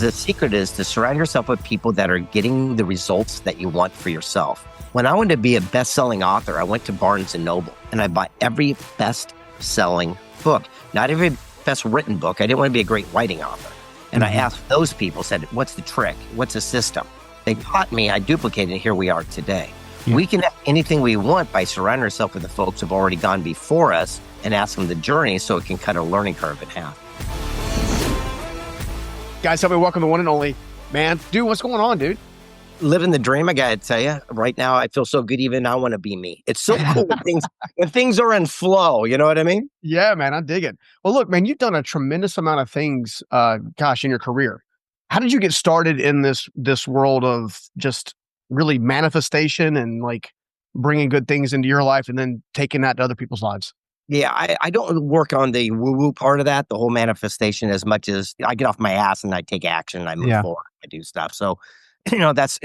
The secret is to surround yourself with people that are getting the results that you want for yourself. When I wanted to be a best-selling author, I went to Barnes & Noble and I bought every best-selling book, not every best-written book. I didn't want to be a great writing author. And I asked those people, said, what's the trick? What's the system? They taught me, I duplicated, and here we are today. Yeah. We can have anything we want by surrounding ourselves with the folks who have already gone before us and ask them the journey so it can cut our learning curve in half. Guys, help me welcome the one and only, man. Dude, what's going on, dude? Living the dream, I gotta tell you. Right now, I feel so good. Even I want to be me. It's so cool when things are in flow. You know what I mean? Yeah, man, I dig it. Well, look, man, you've done a tremendous amount of things, in your career. How did you get started in this world of just really manifestation and like bringing good things into your life and then taking that to other people's lives? Yeah, I don't work on the woo-woo part of that, the whole manifestation, as much as I get off my ass and I take action and I move forward. I do stuff. So, that's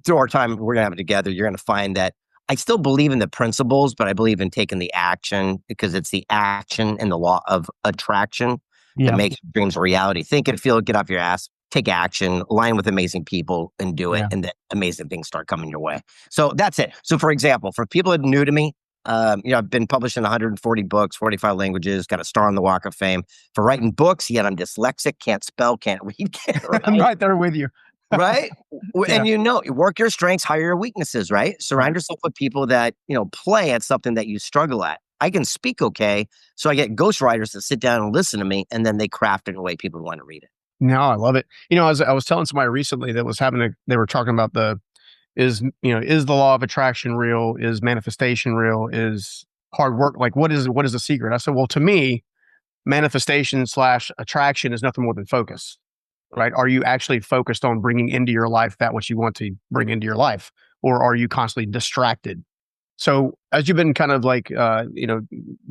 through our time we're going to have it together, you're going to find that I still believe in the principles, but I believe in taking the action because it's the action and the law of attraction that makes dreams a reality. Think and feel it, get off your ass, take action, align with amazing people and do it. And then amazing things start coming your way. So that's it. So for example, for people that are new to me, I've been published in 140 books, 45 languages, got a star on the Walk of Fame for writing books, yet I'm dyslexic, can't spell, can't read, can't write. I'm right there with you. Right? And you work your strengths, hire your weaknesses, right? Surround yourself with people that, play at something that you struggle at. I can speak okay, so I get ghostwriters to sit down and listen to me, and then they craft it in a way people want to read it. No, I love it. I was telling somebody recently that was they were talking about is the law of attraction real? Is manifestation real? Is hard work? Like, what is the secret? I said, well, to me, manifestation / attraction is nothing more than focus. Right? Are you actually focused on bringing into your life that which you want to bring into your life? Or are you constantly distracted? So as you've been kind of like,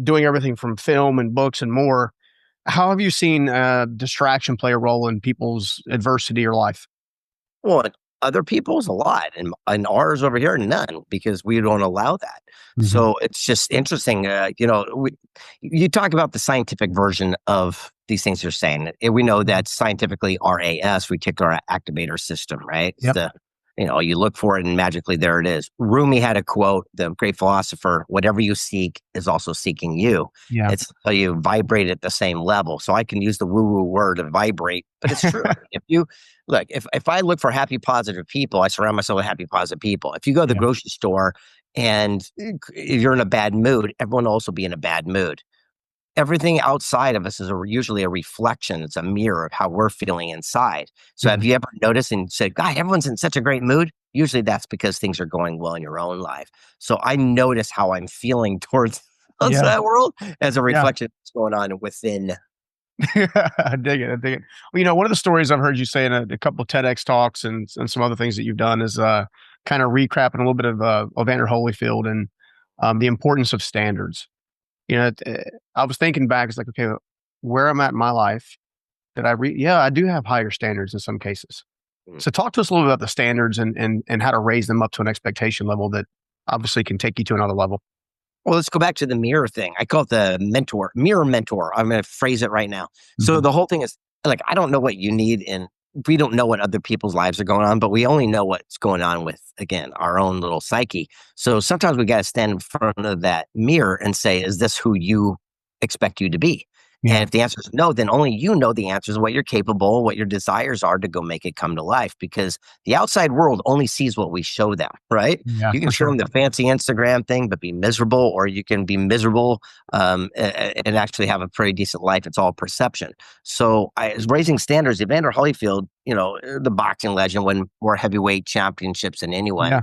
doing everything from film and books and more, how have you seen distraction play a role in people's adversity or life? Well, other people's a lot, and ours over here, none, because we don't allow that. So it's just interesting. You talk about the scientific version of these things you're saying. We know that scientifically, RAS, reticular activator system, right? Yep. You look for it and magically there it is. Rumi had a quote, the great philosopher, whatever you seek is also seeking you. Yeah. It's so you vibrate at the same level. So I can use the woo-woo word of vibrate, but it's true. If I look for happy, positive people, I surround myself with happy, positive people. If you go to the grocery store and you're in a bad mood, everyone will also be in a bad mood. Everything outside of us is usually a reflection. It's a mirror of how we're feeling inside. So have you ever noticed and said, God, everyone's in such a great mood? Usually that's because things are going well in your own life. So I notice how I'm feeling towards that world as a reflection of what's going on within. I dig it. Well, one of the stories I've heard you say in a couple of TEDx talks and some other things that you've done is kind of recapping a little bit of Evander Holyfield and the importance of standards. I was thinking back, it's like, okay, where I'm at in my life, I do have higher standards in some cases. So talk to us a little bit about the standards and how to raise them up to an expectation level that obviously can take you to another level. Well, let's go back to the mirror thing. I call it the mirror mentor. I'm going to phrase it right now. So the whole thing is like, I don't know what you need we don't know what other people's lives are going on, but we only know what's going on with, again, our own little psyche. So sometimes we got to stand in front of that mirror and say, is this who you expect you to be? And if the answer is no, then only you know the answers, what you're capable, what your desires are to go make it come to life, because the outside world only sees what we show them, right? Yeah, you can show them the fancy Instagram thing, but be miserable, or you can be miserable and actually have a pretty decent life. It's all perception. So I was raising standards. Evander Holyfield, the boxing legend, won more heavyweight championships than anyone. Yeah.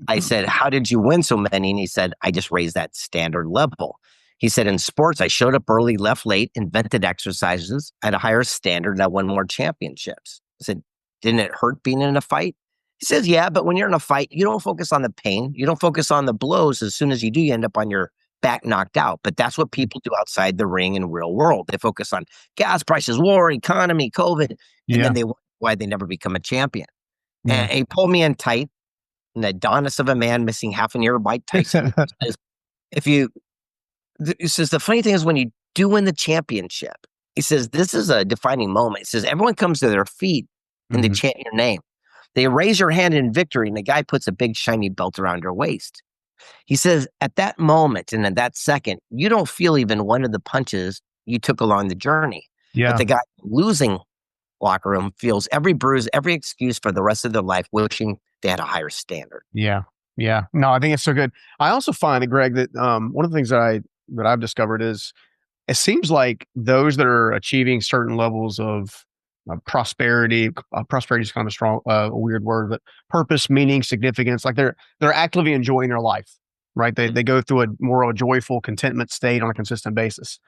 I said, how did you win so many? And he said, I just raised that standard level. He said, in sports, I showed up early, left late, invented exercises at a higher standard, and I won more championships. I said, didn't it hurt being in a fight? He says, yeah, but when you're in a fight, you don't focus on the pain. You don't focus on the blows. As soon as you do, you end up on your back knocked out. But that's what people do outside the ring in the real world. They focus on gas prices, war, economy, COVID, and then they wonder why they never become a champion. And he pulled me in tight, and the Adonis of a man missing half an ear, Mike Tyson. He says, the funny thing is when you do win the championship, he says, this is a defining moment. He says, everyone comes to their feet and they Mhm. chant your name. They raise your hand in victory, and the guy puts a big shiny belt around your waist. He says, at that moment and at that second, you don't feel even one of the punches you took along the journey. But Yeah. the guy losing locker room feels every bruise, every excuse for the rest of their life, wishing they had a higher standard. Yeah. Yeah. No, I think it's so good. I also find, Greg, that one of the things that I've discovered is it seems like those that are achieving certain levels of prosperity, prosperity is kind of a strong, a weird word, but purpose, meaning, significance, like they're actively enjoying their life, right? They go through a more of a joyful contentment state on a consistent basis.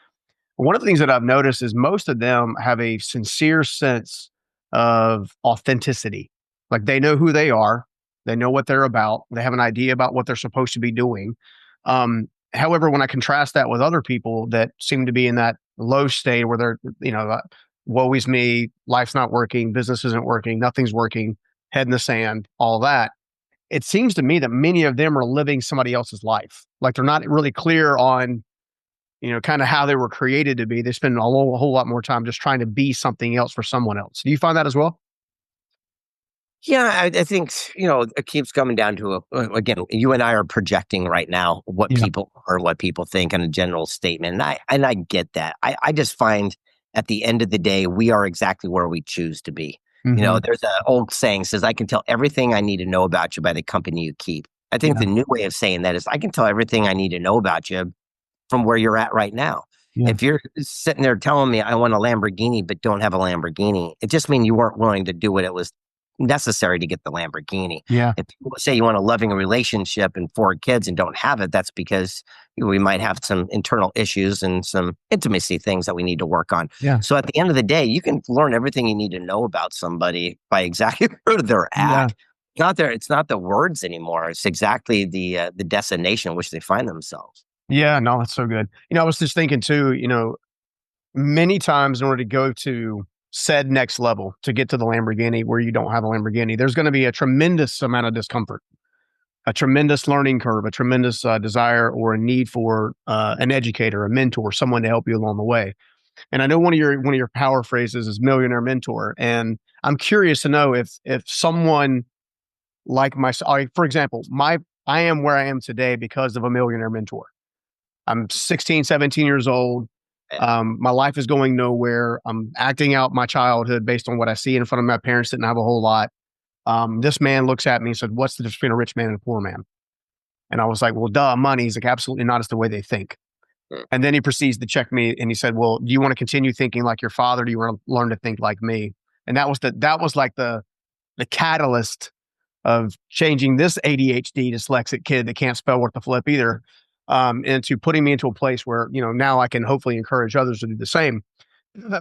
One of the things that I've noticed is most of them have a sincere sense of authenticity. Like they know who they are, they know what they're about, they have an idea about what they're supposed to be doing. However, when I contrast that with other people that seem to be in that low state where they're, woe is me, life's not working, business isn't working, nothing's working, head in the sand, all that. It seems to me that many of them are living somebody else's life. Like they're not really clear on kind of how they were created to be. They spend a whole lot more time just trying to be something else for someone else. Do you find that as well? Yeah, I think, it keeps coming down to again, you and I are projecting right now what Yeah. people or what people think in a general statement. And I get that. I just find at the end of the day, we are exactly where we choose to be. Hmm. There's an old saying says, I can tell everything I need to know about you by the company you keep. I think Yeah. the new way of saying that is I can tell everything I need to know about you from where you're at right now. Yeah. If you're sitting there telling me I want a Lamborghini but don't have a Lamborghini, it just means you weren't willing to do what it was necessary to get the Lamborghini. Yeah. If you say you want a loving relationship and 4 kids and don't have it, that's because we might have some internal issues and some intimacy things that we need to work on. Yeah. So at the end of the day, you can learn everything you need to know about somebody by exactly where they're Yeah. at. Not there. It's not the words anymore. It's exactly the destination in which they find themselves. Yeah. No, that's so good. I was just thinking too, many times in order to go to said next level to get to the Lamborghini where you don't have a Lamborghini, there's going to be a tremendous amount of discomfort, a tremendous learning curve, a tremendous desire or a need for an educator, a mentor, someone to help you along the way. And I know one of your power phrases is millionaire mentor. And I'm curious to know if someone like myself, for example, I am where I am today because of a millionaire mentor. I'm 16, 17 years old. My life is going nowhere. I'm acting out my childhood based on what I see in front of my parents didn't have a whole lot. This man looks at me and said, "What's the difference between a rich man and a poor man?" And I was like, "Well, duh, money." He's like, "Absolutely not. It's the way they think." Mm. And then he proceeds to check me and he said, "Well, do you want to continue thinking like your father? Or do you want to learn to think like me?" And that was like the catalyst of changing this ADHD dyslexic kid that can't spell worth the flip either, into putting me into a place where, now I can hopefully encourage others to do the same.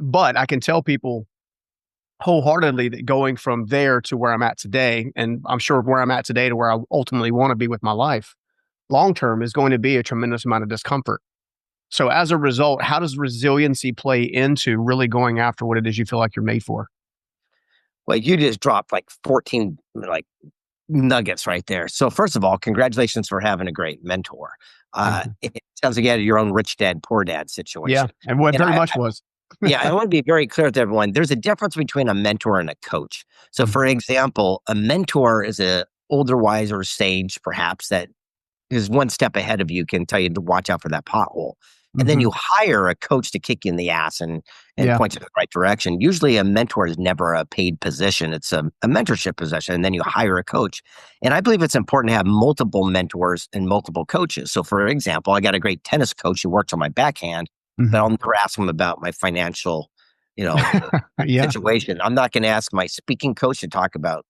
But I can tell people wholeheartedly that going from there to where I'm at today, and I'm sure where I'm at today to where I ultimately want to be with my life long term is going to be a tremendous amount of discomfort. So as a result, how does resiliency play into really going after what it is you feel like you're made for? Well, you just dropped like 14 nuggets right there. So first of all, congratulations for having a great mentor. Thank you. It sounds like you had your own rich dad, poor dad Yeah, situation. and what And very much was. yeah, I want to be very clear with everyone. There's a difference between a mentor and a coach. So Mhm. for example, a mentor is a older, wiser sage, perhaps, that is one step ahead of you, can tell you to watch out for that pothole. And then Mhm. you hire a coach to kick you in the ass and Yeah. point you in the right direction. Usually a mentor is never a paid position. It's a mentorship position. And then you hire a coach. And I believe it's important to have multiple mentors and multiple coaches. So for example, I got a great tennis coach who works on my backhand, but Mhm. I'll never ask him about my financial, you know, Yeah. situation. I'm not going to ask my speaking coach to talk about,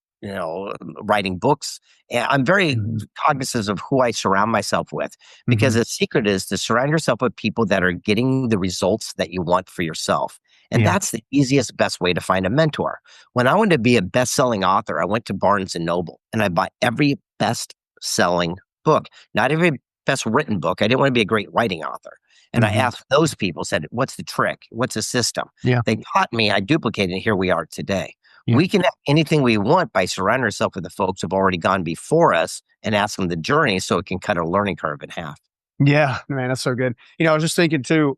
writing books. And I'm very Mhm. cognizant of who I surround myself with, because Mhm. the secret is to surround yourself with people that are getting the results that you want for yourself. And Yeah. that's the easiest, best way to find a mentor. When I wanted to be a best-selling author, I went to Barnes and Noble and I bought every best-selling book, not every best written book. I didn't want to be a great writing author. And I Mhm. asked those people, said, what's the trick? What's the system? Yeah. They taught me, I duplicated, and here we are today. Yeah. We can have anything we want by surrounding ourselves with the folks who've already gone before us and ask them the journey so it can cut our learning curve in half. Yeah, man, that's so good. I was just thinking too,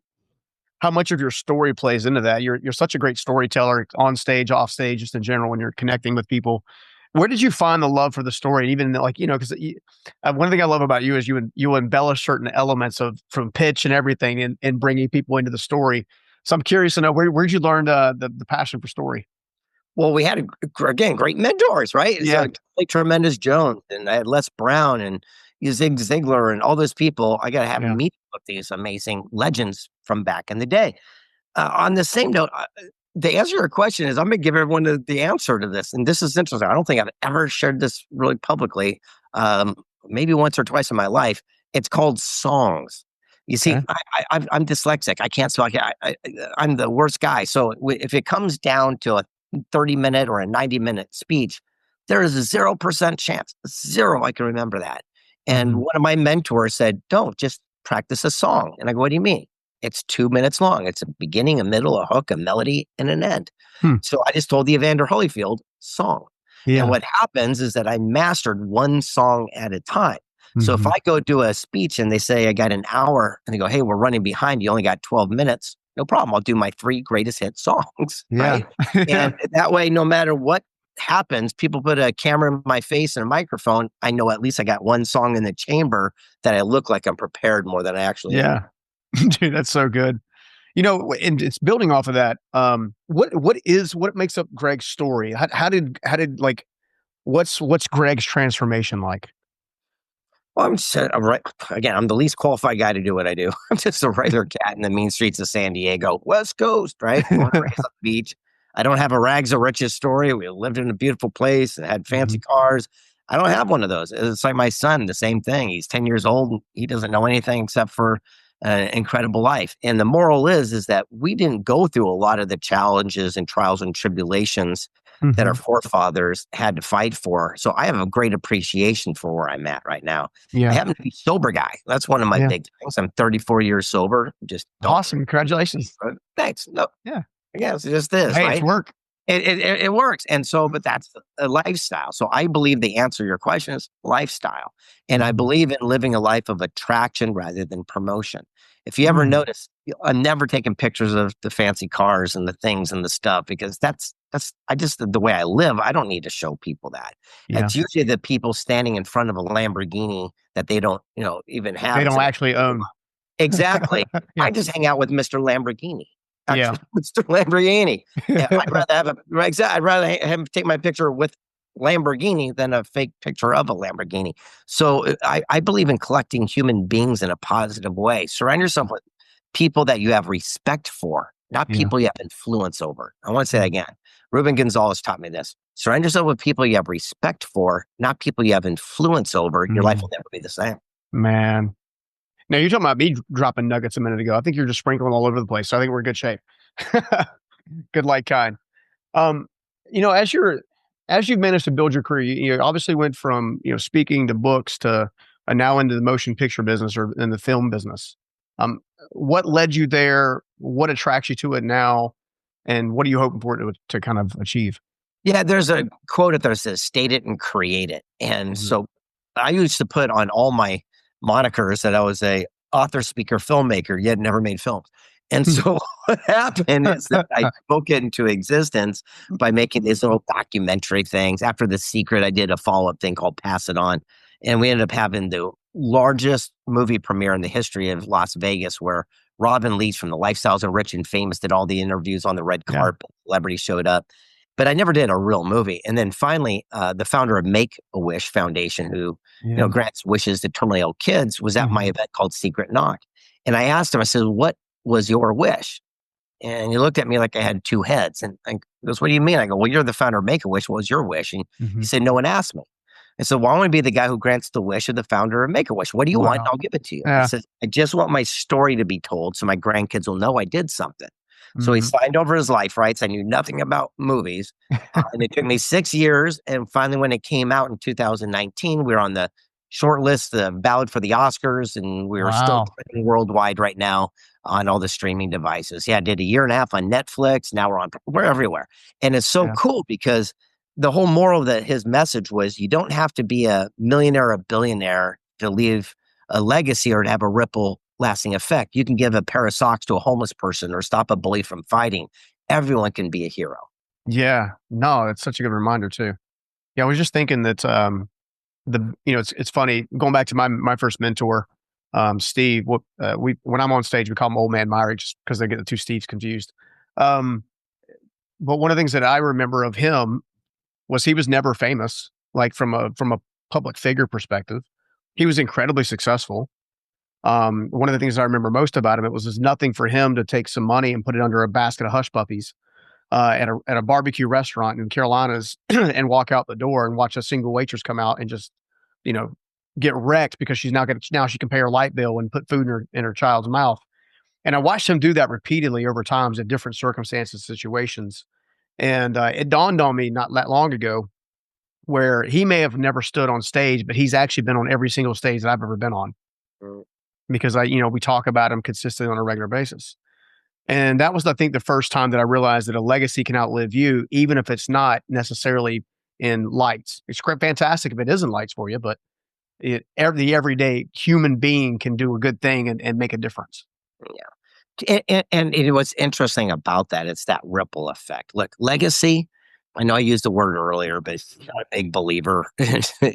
how much of your story plays into that. You're such a great storyteller on stage, off stage, just in general when you're connecting with people. Where did you find the love for the story? Even like, because one thing I love about you is you embellish certain elements from pitch and everything and bringing people into the story. So I'm curious to know where'd you learn the passion for story? Well, we had, again, great mentors, right? It's Yeah, like Tremendous Jones, and I had Les Brown and Zig Ziglar and all those people. I got to have yeah, meet with these amazing legends from back in the day. On the same note, the answer to your question is I'm going to give everyone the answer to this. And this is interesting. I don't think I've ever shared this really publicly, maybe once or twice in my life. It's called songs. You see, okay, I'm dyslexic. I can't spell. I'm the worst guy. So if it comes down to a 30-minute or a 90-minute speech, there is a 0% chance, zero, I can remember that. And hmm, one of my mentors said, don't, just practice a song. And I go, what do you mean? It's 2 minutes long. It's a beginning, a middle, a hook, a melody, and an end. hmm, So I just told the Evander Holyfield song. And yeah, what happens is that I mastered one song at a time. So if hmm, I go do a speech and they say I got an hour and they go, hey, we're running behind, you only got 12 minutes, no problem. I'll do my 3 greatest hit songs, yeah, right? And that way, no matter what happens, people put a camera in my face and a microphone, I know at least I got one song in the chamber that I look like I'm prepared more than I actually am. yeah. Dude, that's so good. And it's building off of that. What makes up Greg's story? How did like what's Greg's transformation like? Well, I'm right. Again, I'm the least qualified guy to do what I do. I'm just a regular cat in the mean streets of San Diego, West Coast, right? Born and raised on the beach. I don't have a rags to riches story. We lived in a beautiful place and had fancy Mhm. cars. I don't have one of those. It's like my son, the same thing. He's 10 years old. And he doesn't know anything except for an incredible life. And the moral is that we didn't go through a lot of the challenges and trials and tribulations that our Mhm. forefathers had to fight for. So I have a great appreciation for where I'm at right now. I Yeah. happen to be a sober guy. That's one of my Yeah. big things. I'm 34 years sober. Just don't. Awesome. Congratulations. Thanks. No, Yeah. I guess it just is, Hey, it's right? work. It works. And so, but that's a lifestyle. So I believe the answer to your question is lifestyle. And I Mhm. believe in living a life of attraction rather than promotion. If you ever Mm. notice, I'm never taking pictures of the fancy cars and the things and the stuff because that's I just the way I live. I don't need to show people that. Yeah. It's usually the people standing in front of a Lamborghini that they don't, even They have. It's don't like, actually own. exactly. Yeah. I just hang out with Mr. Lamborghini. Yeah. Actually, Mr. Lamborghini. Yeah, I'd rather have a I'd rather have him take my picture with Lamborghini than a fake picture of a Lamborghini. So I believe in collecting human beings in a positive way. Surround yourself with people that you have respect for, not Yeah. people you have influence over. I want to say that Mm. again. Ruben Gonzalez taught me this. Surround yourself with people you have respect for, not people you have influence over. Your life Mm. will never be the same. Man. Now you're talking about me dropping nuggets a minute ago. I think you're just sprinkling all over the place. So I think we're in good shape. Good like kind. Um, as you've managed to build your career, you obviously went from speaking to books to now into the motion picture business or in the film business. Um, what led you there? What attracts you to it now? And what are you hoping for it to kind of achieve? Yeah, there's a quote that says, state it and create it. And Mhm. so I used to put on all my monikers that I was a author, speaker, filmmaker, yet never made films. And so what happened is that I spoke it into existence by making these little documentary things. After The Secret, I did a follow-up thing called Pass It On. And we ended up having the largest movie premiere in the history of Las Vegas, where Robin Leach from the Lifestyles of Rich and Famous did all the interviews on the red Yeah, carpet. Celebrities showed up, but I never did a real movie. And then finally, the founder of Make-A-Wish Foundation, who yeah. grants wishes to terminally ill kids, was at my Mhm. event called Secret Knock. And I asked him, I said, "What was your wish?" And he looked at me like I had 2 heads. And I goes, "What do you mean?" I go, "Well, you're the founder of Make-A-Wish. What was your wish?" And he Mhm. said, "No one asked me." I said, "Well, I want to be the guy who grants the wish of the founder of Make-A-Wish. What do you want? Wow. And I'll give it to you." He Yeah. says, "I just want my story to be told so my grandkids will know I did something." So he Mhm. signed over his life rights. I knew nothing about movies. And it took me 6 years. And finally, when it came out in 2019, we were on the short list, the ballot for the Oscars, and we are still Wow. trending worldwide right now on all the streaming devices. Yeah, I did a year and a half on Netflix. Now we're everywhere. And it's so Yeah. cool because the whole moral that his message was you don't have to be a millionaire or a billionaire to leave a legacy or to have a ripple lasting effect. You can give a pair of socks to a homeless person or stop a bully from fighting. Everyone can be a hero. Yeah. No, it's such a good reminder too. Yeah, I was just thinking that it's funny going back to my first mentor, Steve. When I'm on stage, we call him Old Man Myrie just because they get the two Steves confused. Um, but one of the things that I remember of him was he was never famous, like from a public figure perspective. He was incredibly successful. One of the things I remember most about him, it was nothing for him to take some money and put it under a basket of hush puppies at a barbecue restaurant in Carolinas and walk out the door and watch a single waitress come out and just, you know, get wrecked because now she can pay her light bill and put food in her child's mouth. And I watched him do that repeatedly over times in different circumstances, situations. And it dawned on me not that long ago where he may have never stood on stage, but he's actually been on every single stage that I've ever been on Mm. because we talk about him consistently on a regular basis. And that was, I think, the first time that I realized that a legacy can outlive you, even if it's not necessarily in lights. It's fantastic if it isn't lights for you, but the everyday human being can do a good thing and make a difference. And what's interesting about that, it's that ripple effect. Look, legacy, I know I used the word earlier, but I'm a big believer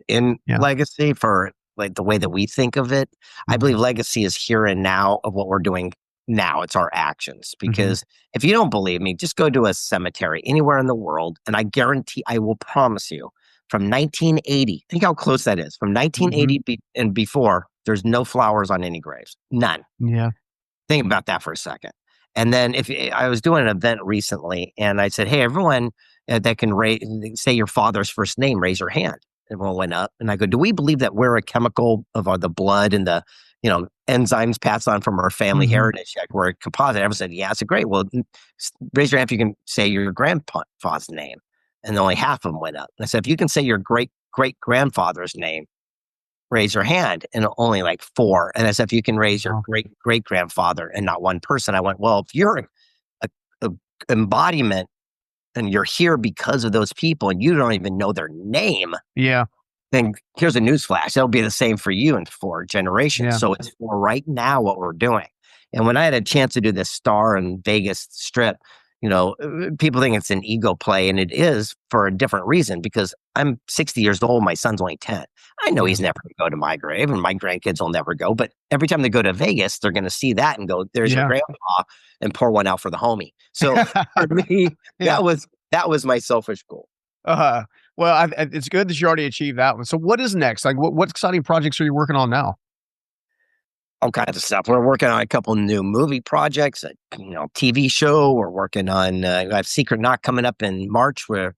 in Yeah. legacy for like the way that we think of it. I believe legacy is here and now of what we're doing now. It's our actions. Because if you don't believe me, just go to a cemetery anywhere in the world, and I will promise you, from 1980, think how close that is. From 1980 and before, there's no flowers on any graves. None. Yeah. Think about that for a second. And then I was doing an event recently, and I said, "Hey, everyone that can say your father's first name, raise your hand." Everyone went up, and I go, "Do we believe that we're a chemical of the blood and the enzymes passed on from our family heritage? Like we're a composite?" Everyone said, "Yeah." I said, "Great. Well, raise your hand if you can say your grandfather's name." And only half of them went up. And I said, "If you can say your great grandfather's name, raise your hand," and only like 4. And I said, "If you can raise your great grandfather," and not one person. I went, "Well, if you're a embodiment and you're here because of those people and you don't even know their name, Yeah. then here's a newsflash. It'll be the same for you in 4 generations." Yeah. So it's for right now what we're doing. And when I had a chance to do this Star and Vegas strip, people think it's an ego play, and it is for a different reason because I'm 60 years old. My son's only 10. I know he's never going to go to my grave, and my grandkids will never go. But every time they go to Vegas, they're going to see that and go, "There's your grandpa," and pour one out for the homie. So for me, that was my selfish goal. Well, it's good that you already achieved that one. So what is next? Like what exciting projects are you working on now? All kinds of stuff. We're working on a couple new movie projects, a TV show. We're working on I have Secret Knock coming up in March. Where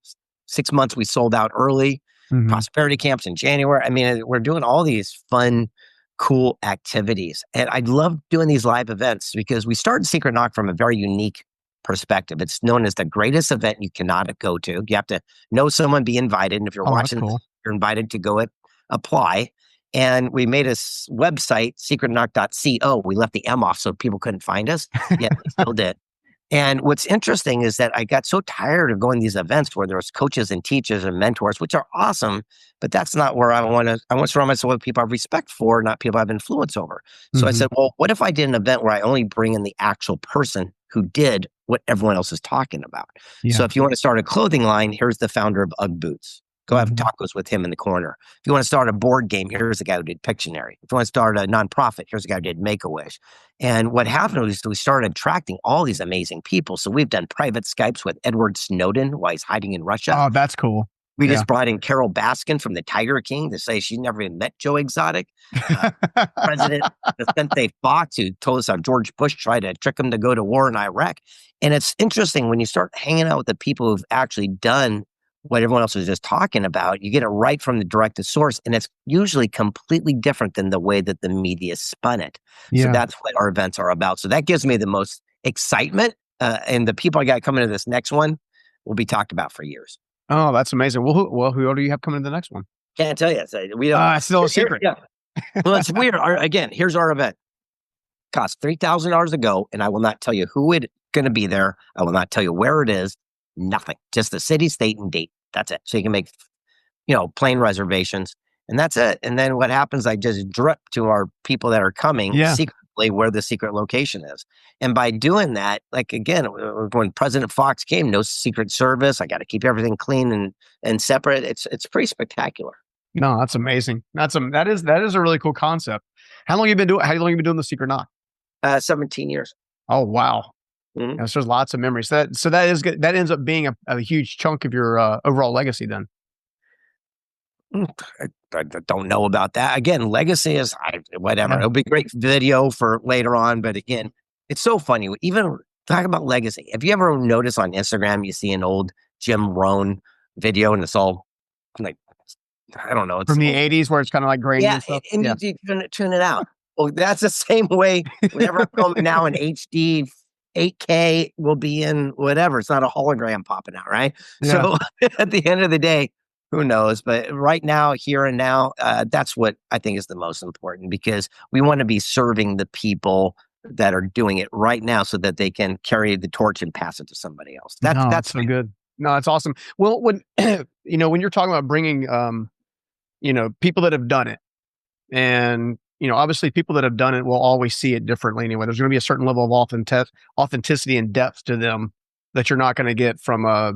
6 months we sold out early. Prosperity camps in January. I mean, we're doing all these fun, cool activities, and I love doing these live events because we started Secret Knock from a very unique perspective. It's known as the greatest event you cannot go to. You have to know someone, be invited, and if you're watching, cool. you're invited to go apply. And we made a website, secretknock.co. We left the M off so people couldn't find us, yet we still did. And what's interesting is that I got so tired of going to these events where there's coaches and teachers and mentors, which are awesome, but that's not where I want to. I want to surround myself with people I have respect for, not people I have influence over. So I said, well, what if I did an event where I only bring in the actual person who did what everyone else is talking about? Yeah. So if you want to start a clothing line, here's the founder of UGG Boots. Go have tacos with him in the corner. If you want to start a board game, here's the guy who did Pictionary. If you want to start a nonprofit, here's the guy who did Make-A-Wish. And what happened was we started attracting all these amazing people. So we've done private Skypes with Edward Snowden while he's hiding in Russia. Oh, that's cool. We just brought in Carol Baskin from the Tiger King to say she's never even met Joe Exotic. President Vicente Fox, who told us how George Bush tried to trick him to go to war in Iraq. And it's interesting when you start hanging out with the people who've actually done what everyone else was just talking about, you get it right from the direct source, and it's usually completely different than the way that the media spun it. Yeah. So that's what our events are about. So that gives me the most excitement, and the people I got coming to this next one will be talked about for years. Oh, that's amazing. Who do you have coming to the next one? Can't tell you. So we don't. It's still a secret. Yeah. Well, it's weird. Again, here's our event. Costs $3,000 to go, and I will not tell you who it's going to be there. I will not tell you where it is. Nothing. Just the city, state, and date. That's it. So you can make, plane reservations, and that's it. And then what happens? I just drip to our people that are coming. Yeah. hopefully where the secret location is. And by doing that, like again, when President Fox came, no Secret Service. I got to keep everything clean and separate. It's pretty spectacular. No, that's amazing. That is a really cool concept. How long you been doing the secret knock? 17 years. Oh, wow. Mhm. Yes, there's lots of memories. That is good. That ends up being a huge chunk of your overall legacy then. I don't know about that. Again, legacy is whatever. Yeah. It'll be great video for later on. But again, it's so funny. Even talking about legacy. Have you ever noticed on Instagram you see an old Jim Rohn video and it's all like I don't know. It's From the 80s where it's kind of like grainy yeah, and stuff. and Yeah. you tune it out. Well, that's the same way. Whenever I'm filming now in HD, 8K will be in whatever. It's not a hologram popping out, right? Yeah. So at the end of the day, who knows? But right now, here and now, that's what I think is the most important because we want to be serving the people that are doing it right now so that they can carry the torch and pass it to somebody else. No, That's so good. No, that's awesome. Well, when when you're talking about bringing people that have done it, and obviously people that have done it will always see it differently anyway. There's going to be a certain level of authenticity and depth to them that you're not going to get from a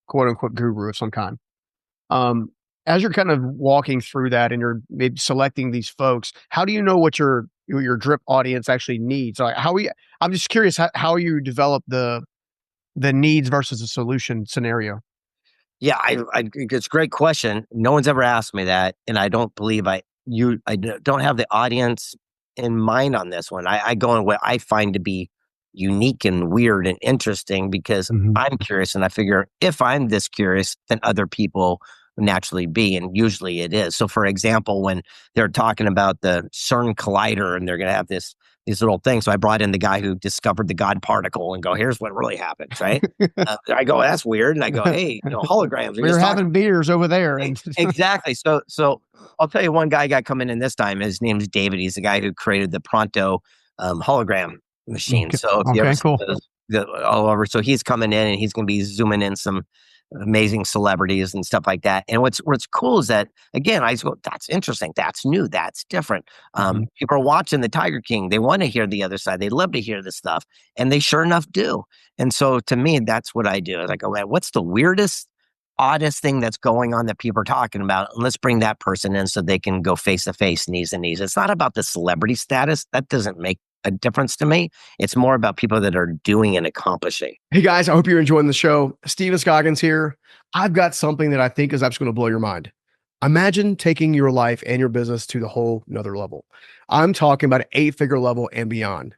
quote unquote guru of some kind. As you're kind of walking through that and you're maybe selecting these folks, how do you know what your drip audience actually needs? Like I'm just curious how you develop the needs versus the solution scenario. Yeah, it's a great question. No one's ever asked me that, and I don't believe don't have the audience in mind on this one. I go on what I find to be unique and weird and interesting because Mhm. I'm curious, and I figure if I'm this curious, then other people naturally be, and usually it is. So, for example, when they're talking about the CERN collider, and they're going to have these little things, so I brought in the guy who discovered the God particle, and go, here's what really happens, right? I go, that's weird, and I go, hey, holograms. We were having beers over there, and Exactly. So I'll tell you one guy got coming in this time. His name's David. He's the guy who created the Pronto hologram machine. Okay. So if you Okay, ever see cool. all over, so he's coming in and he's going to be zooming in some amazing celebrities and stuff like that. And what's cool is that again, I just go, that's interesting, that's new, that's different. People are watching the Tiger King. They want to hear the other side. They love to hear this stuff, and they sure enough do. And so to me, that's what I do. Is I go, man, what's the weirdest, oddest thing that's going on that people are talking about? And let's bring that person in so they can go face to face, knees to knees. It's not about the celebrity status. That doesn't make a difference to me. It's more about people that are doing and accomplishing. Hey guys, I hope you're enjoying the show. Steven Scoggins here. I've got something that I think is actually going to blow your mind. Imagine taking your life and your business to the whole another level. I'm talking about an 8-figure level and beyond.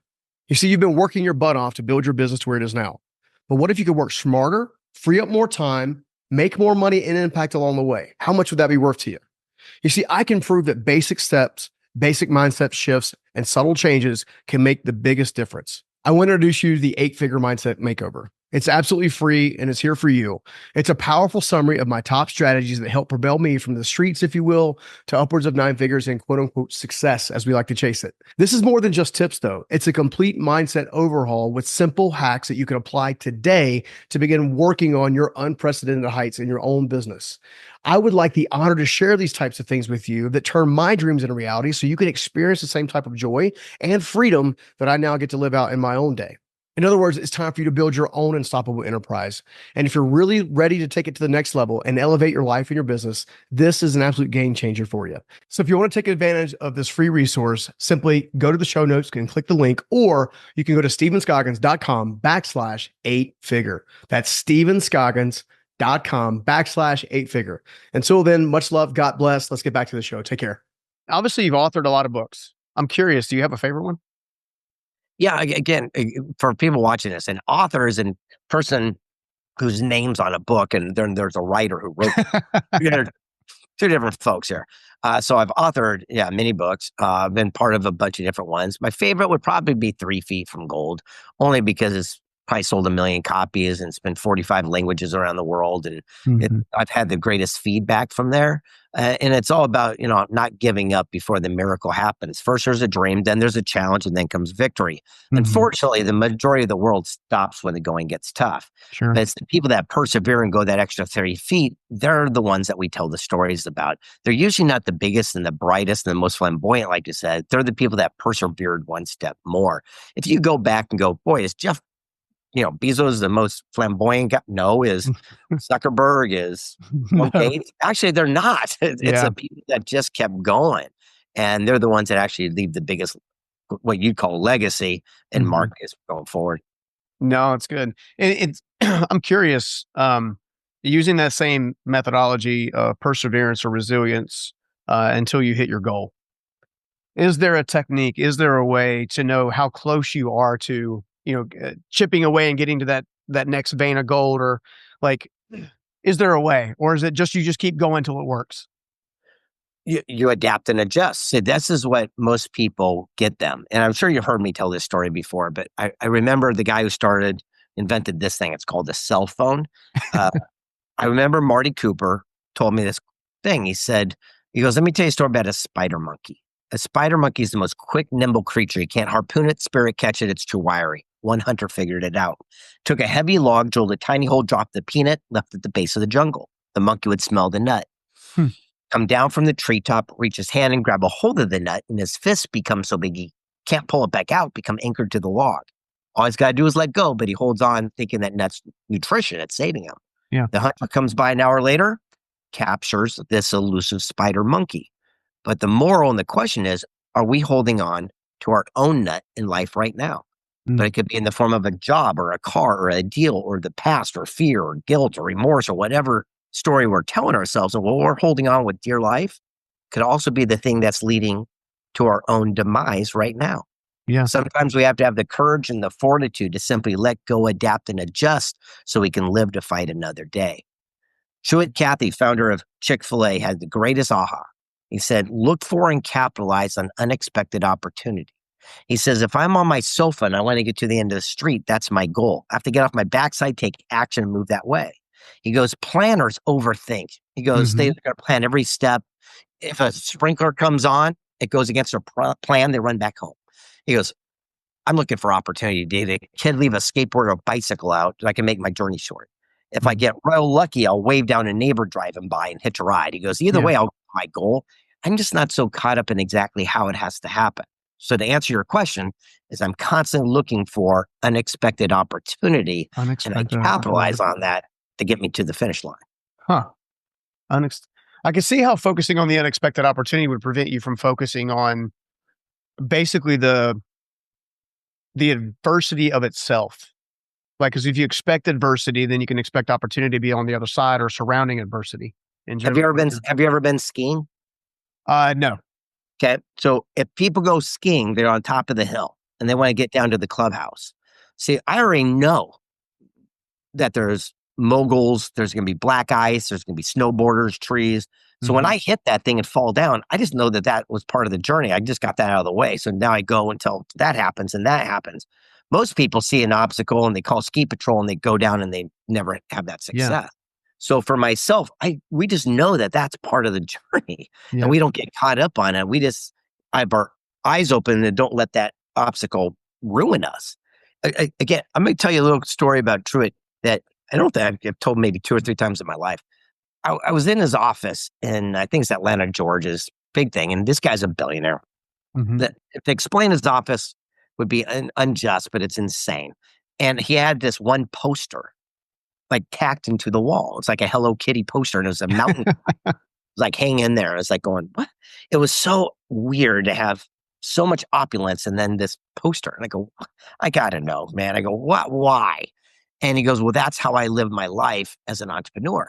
You see, you've been working your butt off to build your business to where it is now. But what if you could work smarter, free up more time, make more money and impact along the way? How much would that be worth to you? You see, I can prove that basic steps, basic mindset shifts, and subtle changes can make the biggest difference. I want to introduce you to the 8-figure mindset makeover. It's absolutely free and it's here for you. It's a powerful summary of my top strategies that help propel me from the streets, if you will, to upwards of 9 figures and quote unquote success as we like to chase it. This is more than just tips though. It's a complete mindset overhaul with simple hacks that you can apply today to begin working on your unprecedented heights in your own business. I would like the honor to share these types of things with you that turn my dreams into reality so you can experience the same type of joy and freedom that I now get to live out in my own day. In other words, it's time for you to build your own unstoppable enterprise. And if you're really ready to take it to the next level and elevate your life and your business, this is an absolute game changer for you. So if you want to take advantage of this free resource, simply go to the show notes and click the link, or you can go to stevenscoggins.com/8-figure. That's stevenscoggins.com/8-figure. Until then, much love. God bless. Let's get back to the show. Take care. Obviously, you've authored a lot of books. I'm curious, do you have a favorite one? Yeah, again, for people watching this, an author is a person whose name's on a book, and then there's a writer who wrote it. There are two different folks here. So I've authored, many books. Been part of a bunch of different ones. My favorite would probably be 3 Feet from Gold, only because it's probably sold 1 million copies and it's been 45 languages around the world. And I've had the greatest feedback from there. And it's all about, not giving up before the miracle happens. First, there's a dream, then there's a challenge, and then comes victory. Unfortunately, the majority of the world stops when the going gets tough. Sure. But it's the people that persevere and go that extra 30 feet. They're the ones that we tell the stories about. They're usually not the biggest and the brightest and the most flamboyant, like you said. They're the people that persevered one step more. If you go back and go, boy, is Jeff, Bezos the most flamboyant guy? No. Is Zuckerberg, is Bill Gates? Actually, they're not. It's the people that just kept going. And they're the ones that actually leave the biggest, what you'd call legacy in markets going forward. No, it's good. It's I'm curious, using that same methodology of perseverance or resilience until you hit your goal. Is there a technique? Is there a way to know how close you are to, chipping away and getting to that next vein of gold? Or is there a way? Or is it just you just keep going till it works? You adapt and adjust. So this is what most people get them. And I'm sure you've heard me tell this story before, but I remember the guy who invented this thing. It's called a cell phone. I remember Marty Cooper told me this thing. He goes, let me tell you a story about a spider monkey. A spider monkey is the most quick, nimble creature. You can't harpoon it, spear it, catch it. It's too wiry. One hunter figured it out. Took a heavy log, drilled a tiny hole, dropped the peanut, left at the base of the jungle. The monkey would smell the nut. Come down from the treetop, reach his hand and grab a hold of the nut, and his fist becomes so big he can't pull it back out, become anchored to the log. All he's got to do is let go, but he holds on thinking that nut's nutrition. It's saving him. Yeah. The hunter comes by an hour later, captures this elusive spider monkey. But the moral and the question is, are we holding on to our own nut in life right now? But it could be in the form of a job or a car or a deal or the past or fear or guilt or remorse or whatever story we're telling ourselves. And what we're holding on with dear life could also be the thing that's leading to our own demise right now. Yeah. Sometimes we have to have the courage and the fortitude to simply let go, adapt, and adjust so we can live to fight another day. Shuit Cathy, founder of Chick-fil-A, had the greatest aha. He said, look for and capitalize on unexpected opportunity. He says, if I'm on my sofa and I want to get to the end of the street, that's my goal. I have to get off my backside, take action, and move that way. He goes, planners overthink. He goes, they're going to plan every step. If a sprinkler comes on, it goes against their plan, they run back home. He goes, I'm looking for opportunity. Did a kid leave a skateboard or a bicycle out so I can make my journey short? If I get real lucky, I'll wave down a neighbor driving by and hitch a ride. He goes, either way, I'll get my goal. I'm just not so caught up in exactly how it has to happen. So to answer your question is I'm constantly looking for unexpected opportunity and I capitalize on that to get me to the finish line. Huh. I can see how focusing on the unexpected opportunity would prevent you from focusing on basically the adversity of itself. Because if you expect adversity, then you can expect opportunity to be on the other side or surrounding adversity. Have you ever been skiing? No. Okay. So if people go skiing, they're on top of the hill and they want to get down to the clubhouse. See, I already know that there's moguls, there's going to be black ice, there's going to be snowboarders, trees. So when I hit that thing and fall down, I just know that was part of the journey. I just got that out of the way. So now I go until that happens and that happens. Most people see an obstacle and they call ski patrol and they go down and they never have that success. Yeah. So for myself, we just know that that's part of the journey and we don't get caught up on it. We just have our eyes open and don't let that obstacle ruin us. Again, I'm going to tell you a little story about Truett that I don't think I've told maybe 2 or 3 times in my life. I was in his office in, I think it's Atlanta, Georgia's big thing. And this guy's a billionaire. To explain his office would be unjust, but it's insane. And he had this one poster tacked into the wall. It's like a Hello Kitty poster, and it was a mountain hang in there. It's like going, what? It was so weird to have so much opulence and then this poster. And I go, I gotta know, man. I go, what? Why? And he goes, well, that's how I live my life as an entrepreneur.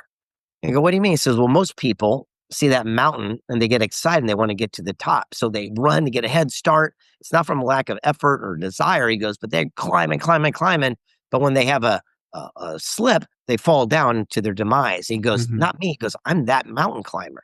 And I go, what do you mean? He says, well, most people see that mountain and they get excited and they want to get to the top. So they run to get a head start. It's not from a lack of effort or desire. He goes, but they're climbing. But when they have a slip, they fall down to their demise. He goes, not me. He goes, I'm that mountain climber.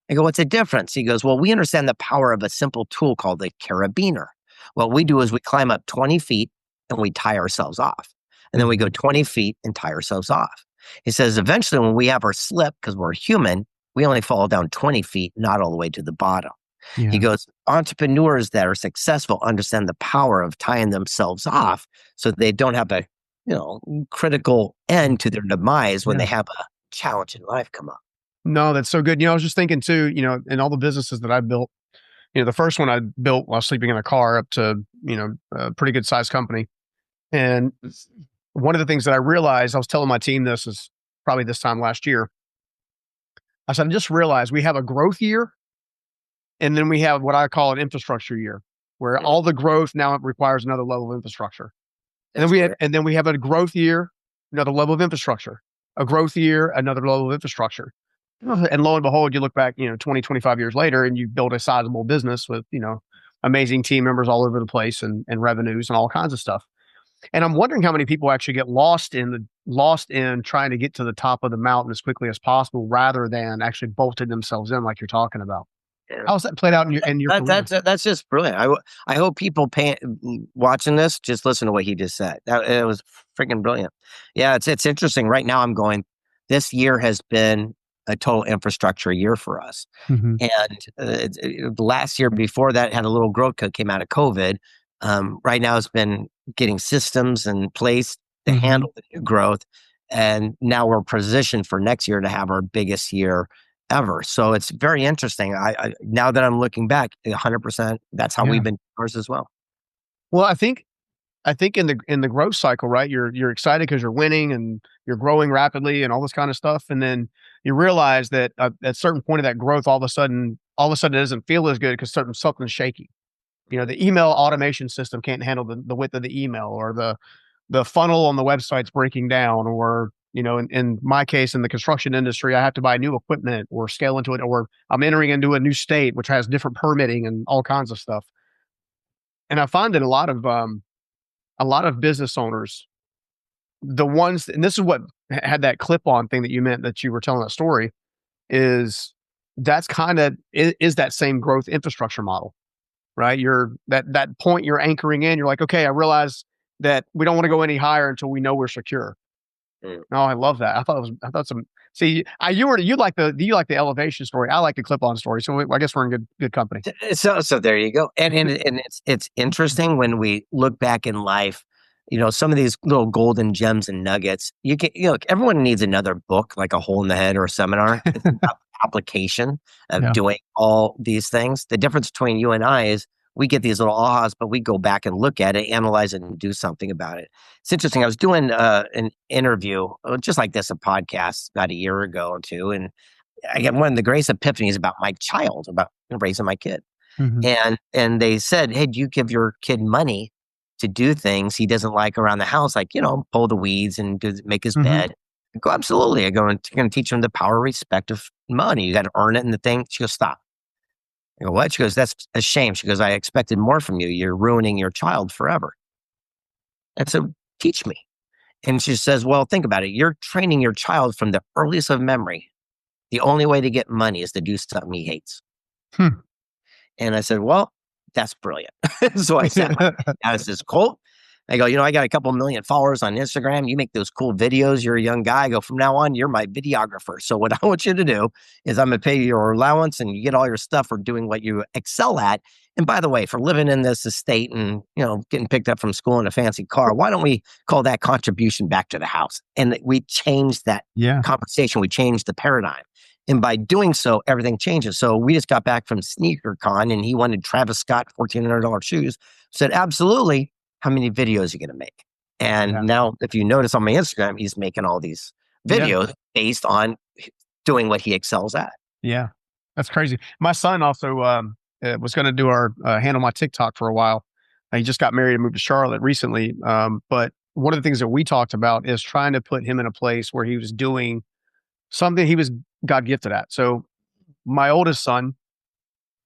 I go, what's the difference? He goes, well, we understand the power of a simple tool called the carabiner. What we do is we climb up 20 feet and we tie ourselves off. and then we go 20 feet and tie ourselves off. He says, eventually when we have our slip, because we're human, we only fall down 20 feet, not all the way to the bottom. He goes, entrepreneurs that are successful understand the power of tying themselves off so they don't have a, critical end to their demise when they have a challenge in life come up. No, that's so good. I was just thinking too, in all the businesses that I built, the first one I built while sleeping in a car up to, a pretty good sized company. And one of the things that I realized, I was telling my team this is probably this time last year. I said, I just realized we have a growth year. And then we have what I call an infrastructure year, where all the growth now requires another level of infrastructure. And then we have a growth year, another level of infrastructure, a growth year, another level of infrastructure. And lo and behold, you look back, 20, 25 years later, and you've built a sizable business with, amazing team members all over the place and revenues and all kinds of stuff. And I'm wondering how many people actually get lost in trying to get to the top of the mountain as quickly as possible, rather than actually bolting themselves in like you're talking about. How's that played out in your career? That's just brilliant. I hope people watching this just listen to what he just said. It was freaking brilliant. Yeah, it's interesting. Right now, I'm going. This year has been a total infrastructure year for us, and the last year before that had a little growth that came out of COVID. Right now, it's been getting systems in place to handle the new growth, and now we're positioned for next year to have our biggest year ever. So it's very interesting. I now that I'm looking back, 100%, that's how we've been ours as well. Well, I think in the growth cycle, right? You're excited because you're winning and you're growing rapidly and all this kind of stuff, and then you realize that at a certain point of that growth, all of a sudden it doesn't feel as good because something's shaky. The email automation system can't handle the width of the email, or the funnel on the website's breaking down, or in my case, in the construction industry, I have to buy new equipment or scale into it, or I'm entering into a new state, which has different permitting and all kinds of stuff. And I find that a lot of business owners, the ones, and this is what had that clip-on thing that you were telling that story, is that's is that same growth infrastructure model, right? You're that point you're anchoring in. You're like, okay, I realize that we don't want to go any higher until we know we're secure. Oh, I love that. I thought some. See, you like the elevation story. I like the clip-on story. So I guess we're in good company. So there you go. And it's interesting when we look back in life. Some of these little golden gems and nuggets. Everyone needs another book, like A Hole in the Head or a seminar. It's about application of doing all these things. The difference between you and I is we get these little ahas, but we go back and look at it, analyze it, and do something about it. It's interesting. I was doing an interview, just like this, a podcast about a year ago or two, and I got one of the greatest epiphanies about my child, about raising my kid. And they said, hey, do you give your kid money to do things he doesn't like around the house, like, pull the weeds and make his bed? I go, absolutely. I go, I'm going to teach him the power of respect of money. You got to earn it in the thing. She goes, stop. I go, what? She goes, that's a shame. She goes, I expected more from you. You're ruining your child forever. And so teach me. And she says, well, think about it. You're training your child from the earliest of memory. The only way to get money is to do something he hates. And I said, well, that's brilliant. So I said, I was this Colt. I go, I got a couple million followers on Instagram. You make those cool videos. You're a young guy. I go, from now on, you're my videographer. So what I want you to do is I'm going to pay your allowance and you get all your stuff for doing what you excel at. And by the way, for living in this estate and, getting picked up from school in a fancy car, why don't we call that contribution back to the house? And we changed that conversation. We changed the paradigm. And by doing so, everything changes. So we just got back from Sneaker Con and he wanted Travis Scott $1,400 shoes. Said, absolutely. How many videos are you going to make? And now, if you notice on my Instagram, he's making all these videos based on doing what he excels at. Yeah, that's crazy. My son also was going to do handle my TikTok for a while. He just got married and moved to Charlotte recently. But one of the things that we talked about is trying to put him in a place where he was doing something he was God gifted at. So my oldest son,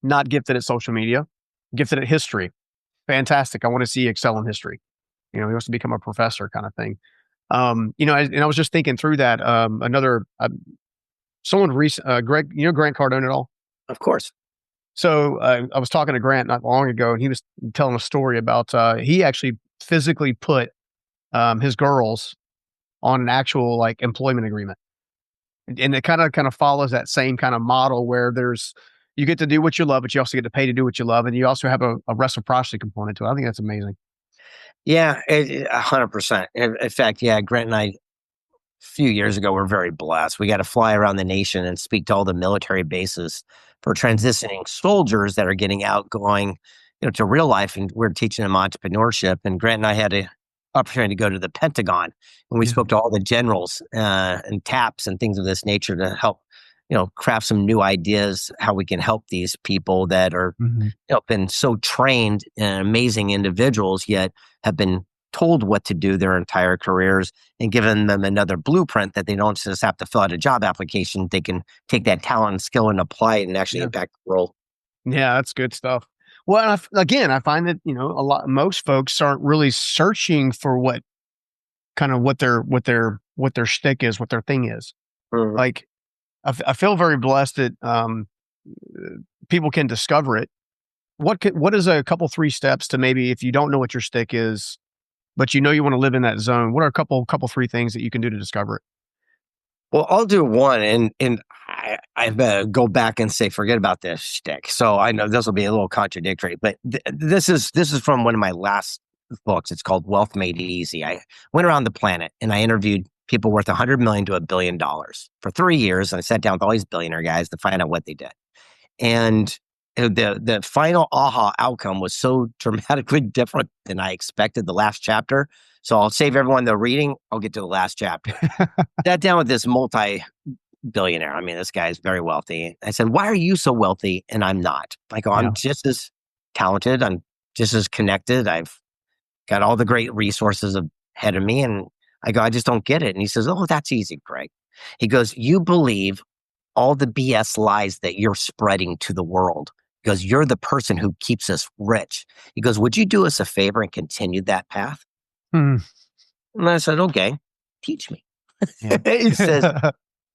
not gifted at social media, gifted at history. Fantastic. I want to see you excel in history. He wants to become a professor kind of thing. And I was just thinking through that. Greg, Grant Cardone at all? Of course. So I was talking to Grant not long ago, and he was telling a story about he actually physically put his girls on an actual like employment agreement. And it kind of follows that same kind of model where you get to do what you love, but you also get to pay to do what you love. And you also have a reciprocity component to it. I think that's amazing. Yeah, 100%. In fact, yeah, Grant and I, a few years ago, were very blessed. We got to fly around the nation and speak to all the military bases for transitioning soldiers that are getting out, going, to real life. And we're teaching them entrepreneurship. And Grant and I had a opportunity to go to the Pentagon, and we spoke to all the generals and TAPs and things of this nature to help, craft some new ideas how we can help these people that are, been so trained and amazing individuals, yet have been told what to do their entire careers, and given them another blueprint that they don't just have to fill out a job application. They can take that talent and skill and apply it and actually impact the world. Yeah, that's good stuff. Well, again, I find that, most folks aren't really searching for what their shtick is, what their thing is. Mhm. Like, I feel very blessed that people can discover it. What is a couple, 3 steps to maybe, if you don't know what your shtick is, but you want to live in that zone, what are a couple, 3 things that you can do to discover it? Well, I'll do one, and I go back and say, forget about this shtick. So I know this will be a little contradictory, but this is from one of my last books. It's called Wealth Made Easy. I went around the planet and I interviewed people worth $100 million to $1 billion for 3 years. And I sat down with all these billionaire guys to find out what they did. And the final aha outcome was so dramatically different than I expected. The last chapter. So I'll save everyone the reading. I'll get to the last chapter. Sat down with this multi-billionaire. I mean, this guy is very wealthy. I said, "Why are you so wealthy and I'm not?" I go, "I'm just as talented. I'm just as connected. I've got all the great resources ahead of me." And I go, "I just don't get it." And he says, "Oh, that's easy, Greg." He goes, "You believe all the BS lies that you're spreading to the world, because you're the person who keeps us rich." He goes, "Would you do us a favor and continue that path?" Hmm. And I said, "Okay, teach me." Yeah. He says,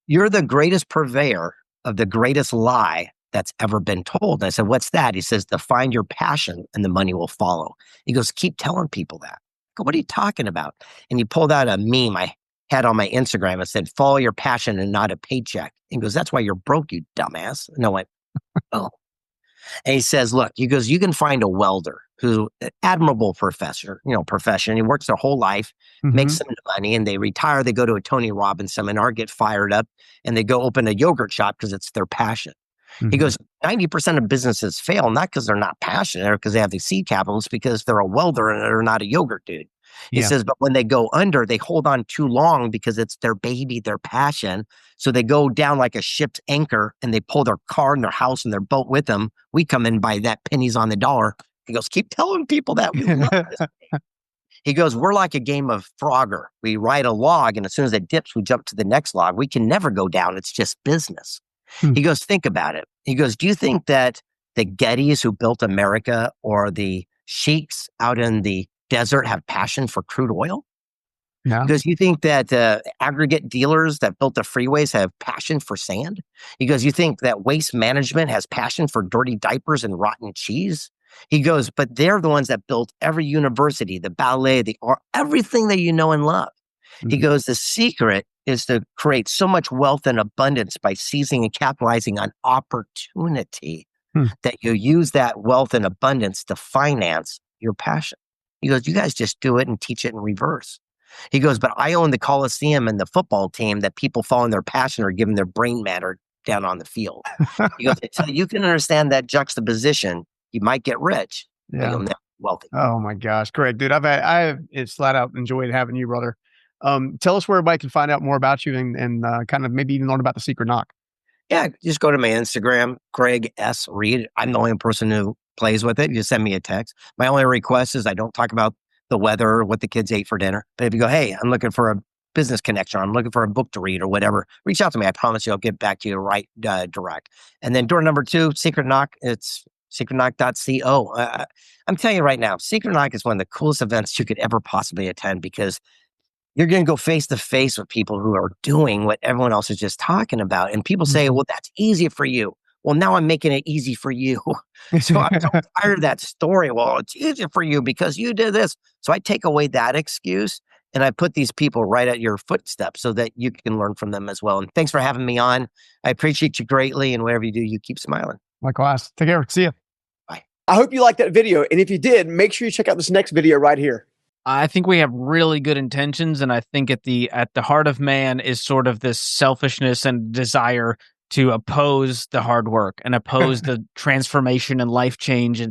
"You're the greatest purveyor of the greatest lie that's ever been told." And I said, "What's that?" He says, "Define your passion and the money will follow." He goes, "Keep telling people that." I go, "What are you talking about?" And he pulled out a meme I had on my Instagram and said, "Follow your passion and not a paycheck." He goes, "That's why you're broke, you dumbass." And I went, "Oh." And he says, "Look," he goes, "you can find a welder who, admirable profession. He works their whole life, makes some money, and they retire. They go to a Tony Robbins seminar, get fired up, and they go open a yogurt shop because it's their passion." He goes, 90% of businesses fail, not because they're not passionate or because they have the seed capital. It's because they're a welder and they're not a yogurt dude. He says, but when they go under, they hold on too long because it's their baby, their passion. So they go down like a ship's anchor and they pull their car and their house and their boat with them. We come in by that pennies on the dollar. He goes, "Keep telling people that we love this." He goes, "We're like a game of Frogger. We ride a log, and as soon as it dips, we jump to the next log. We can never go down. It's just business." He goes, "Think about it." He goes, "Do you think that the Gettys who built America or the sheiks out in the desert have passion for crude oil?" No. Because you think that aggregate dealers that built the freeways have passion for sand? He goes, "You think that waste management has passion for dirty diapers and rotten cheese?" He goes, "But they're the ones that built every university, the ballet, the art, everything that you know and love." He goes, "The secret is to create so much wealth and abundance by seizing and capitalizing on opportunity that you use that wealth and abundance to finance your passion." He goes, "You guys just do it and teach it in reverse." He goes, "But I own the Coliseum and the football team that people following their passion are giving their brain matter down on the field." He goes, "Until you can understand that juxtaposition, you might get rich, but you'll never be wealthy." Oh my gosh, Greg, dude, it's flat out enjoyed having you, brother. Tell us where everybody can find out more about you and kind of maybe even learn about the secret knock. Yeah, just go to my Instagram, Greg S. Reid. I'm the only person who plays with it. You just send me a text. My only request is I don't talk about the weather or what the kids ate for dinner. But if you go, "Hey, I'm looking for a business connection, I'm looking for a book to read," or whatever, reach out to me. I promise you I'll get back to you right direct. And then door number 2, Secret Knock. It's secretknock.co. I'm telling you right now, Secret Knock is one of the coolest events you could ever possibly attend, because you're going to go face to face with people who are doing what everyone else is just talking about. And people say, "Well, that's easy for you." Well, now I'm making it easy for you. So I'm so tired of that story. "Well, it's easier for you because you did this." So I take away that excuse And I put these people right at your footsteps so that you can learn from them as well. And thanks for having me on. I appreciate you greatly. And whatever you do, you keep smiling. Likewise. Take care. See you. Bye. I hope you liked that video. And if you did, make sure you check out this next video right here. I think we have really good intentions, and I think at the heart of man is sort of this selfishness and desire to oppose the hard work and oppose the transformation and life change. And